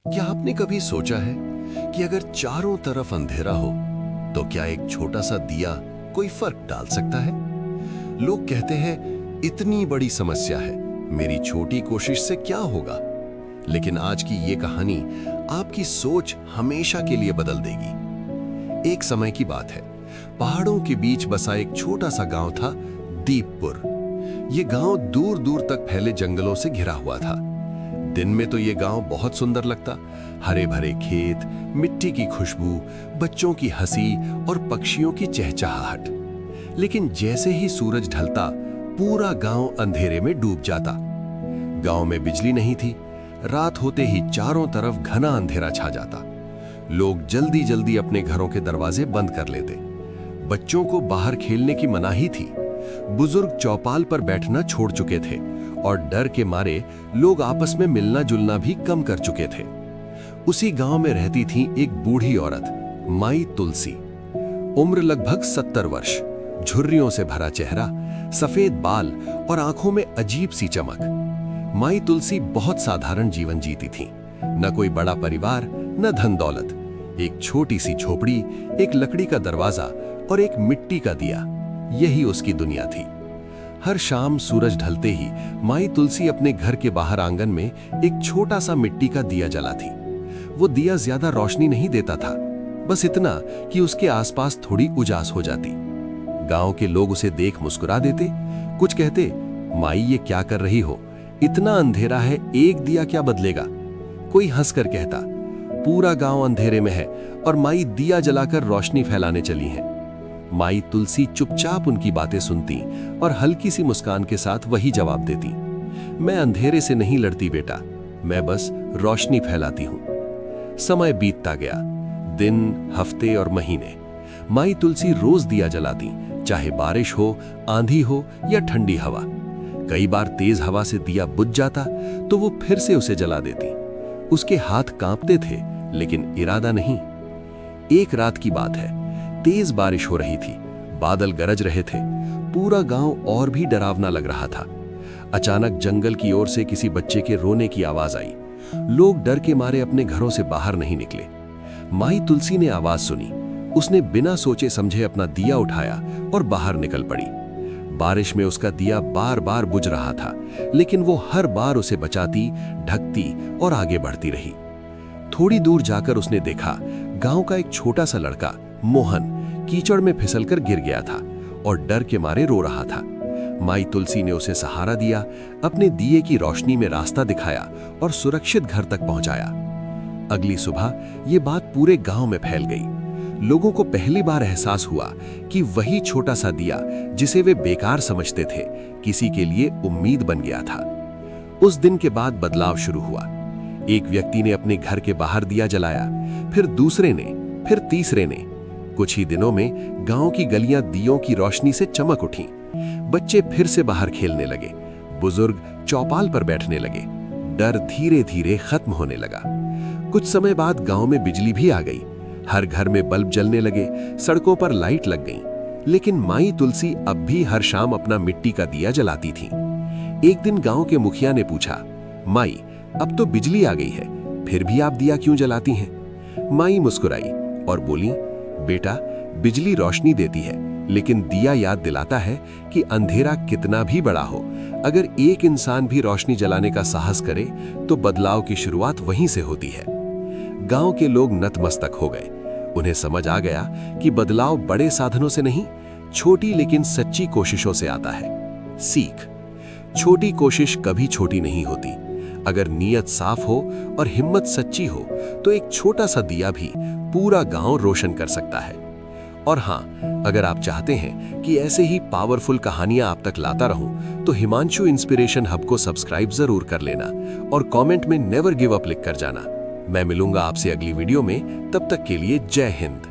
क्या आपने कभी सोचा है कि अगर चारों तरफ अंधेरा हो तो क्या एक छोटा सा दिया कोई फर्क डाल सकता है? लोग कहते हैं इतनी बड़ी समस्या है, मेरी छोटी कोशिश से क्या होगा। लेकिन आज की ये कहानी आपकी सोच हमेशा के लिए बदल देगी। एक समय की बात है, पहाड़ों के बीच बसा एक छोटा सा गांव था, दीपपुर। ये गांव दूर दूर तक फैले जंगलों से घिरा हुआ था। दिन में तो ये गांव बहुत सुंदर लगता, हरे भरे खेत, मिट्टी की खुशबू, बच्चों की हंसी और पक्षियों की चहचहाहट। लेकिन जैसे ही सूरज ढलता, पूरा गांव अंधेरे में डूब जाता। गांव में बिजली नहीं थी, रात होते ही चारों तरफ घना अंधेरा छा जाता। लोग जल्दी जल्दी अपने घरों के दरवाजे बंद कर लेते। बच्चों को बाहर खेलने की मनाही थी, बुजुर्ग चौपाल पर बैठना छोड़ चुके थे और डर के मारे लोग आपस में मिलना जुलना भी कम कर चुके थे। उसी गांव में रहती थी एक बूढ़ी औरत, माई तुलसी। उम्र लगभग 70 वर्ष, झुर्रियों से भरा चेहरा, सफेद बाल और आंखों में अजीब सी चमक। माई तुलसी बहुत साधारण जीवन जीती थी, न कोई बड़ा परिवार, न धन दौलत। एक छोटी सी झोपड़ी, एक लकड़ी का दरवाजा और एक मिट्टी का दिया, यही उसकी दुनिया थी। हर शाम सूरज ढलते ही माई तुलसी अपने घर के बाहर आंगन में एक छोटा सा मिट्टी का दिया जलाती। वो दिया ज्यादा रोशनी नहीं देता था, बस इतना कि उसके आसपास थोड़ी उजास हो जाती। गांव के लोग उसे देख मुस्कुरा देते, कुछ कहते, माई ये क्या कर रही हो, इतना अंधेरा है, एक दिया क्या बदलेगा। कोई हंसकर कहता, पूरा गांव अंधेरे में है और माई दिया जलाकर रोशनी फैलाने चली हैं। माई तुलसी चुपचाप उनकी बातें सुनती और हल्की सी मुस्कान के साथ वही जवाब देती, मैं अंधेरे से नहीं लड़ती बेटा, मैं बस रोशनी फैलाती हूं। समय बीतता गया, दिन, हफ्ते और महीने। माई तुलसी रोज दिया जलाती, चाहे बारिश हो, आंधी हो या ठंडी हवा। कई बार तेज हवा से दिया बुझ जाता तो वो फिर से उसे जला देती। उसके हाथ कांपते थे, लेकिन इरादा नहीं। एक रात की बात है, तेज बारिश हो रही थी, बादल गरज रहे थे, पूरा गांव और भी डरावना लग रहा था। अचानक जंगल की ओर से किसी बच्चे के रोने की आवाज आई। लोग डर के मारे अपने घरों से बाहर नहीं निकले। माई तुलसी ने आवाज सुनी, उसने बिना सोचे समझे अपना दिया उठाया और बाहर निकल पड़ी। बारिश में उसका दिया बार बार बुझ रहा था, लेकिन वो हर बार उसे बचाती, ढकती और आगे बढ़ती रही। थोड़ी दूर जाकर उसने देखा, गांव का एक छोटा सा लड़का मोहन कीचड़ में फिसलकर गिर गया था और डर के मारे रो रहा था। माई तुलसी ने उसे सहारा दिया, अपने दिए की रोशनी में रास्ता दिखाया और सुरक्षित घर तक पहुंचाया। अगली सुबह ये बात पूरे गांव में फैल गई। लोगों को पहली बार एहसास हुआ कि वही छोटा सा दिया जिसे वे बेकार समझते थे, किसी के लिए उम्मीद बन गया था। उस दिन के बाद बदलाव शुरू हुआ। एक व्यक्ति ने अपने घर के बाहर दिया जलाया, फिर दूसरे ने, फिर तीसरे ने। कुछ ही दिनों में गांव की गलियां दियों की रोशनी से चमक उठीं। बच्चे फिर से बाहर खेलने लगे, बुजुर्ग चौपाल पर बैठने लगे। डर धीरे धीरे खत्म होने लगा। कुछ समय बाद गांव में बिजली भी आ गई, हर घर में बल्ब जलने लगे, सड़कों पर लाइट लग गई। लेकिन माई तुलसी अब भी हर शाम अपना मिट्टी का दिया जलाती थी। एक दिन गांव के मुखिया ने पूछा, माई अब तो बिजली आ गई है, फिर भी आप दिया क्यों जलाती हैं? माई मुस्कुराई और बोली, बेटा बिजली रोशनी देती है, लेकिन दिया याद दिलाता है कि अंधेरा कितना भी बड़ा हो, अगर एक इंसान भी रोशनी जलाने का साहस करे तो बदलाव की शुरुआत वहीं से होती है। गांव के लोग नतमस्तक हो गए। उन्हें समझ आ गया कि बदलाव बड़े साधनों से नहीं, छोटी लेकिन सच्ची कोशिशों से आता है। सीख, छोटी कोशिश कभी छोटी नहीं होती। अगर नीयत साफ हो और हिम्मत सच्ची हो तो एक छोटा सा दिया भी पूरा गांव रोशन कर सकता है। और हाँ, अगर आप चाहते हैं कि ऐसे ही पावरफुल कहानियां आप तक लाता रहूं, तो हिमांशु इंस्पिरेशन हब को सब्सक्राइब जरूर कर लेना और कमेंट में नेवर गिव अप लिख कर जाना। मैं मिलूंगा आपसे अगली वीडियो में, तब तक के लिए जय हिंद।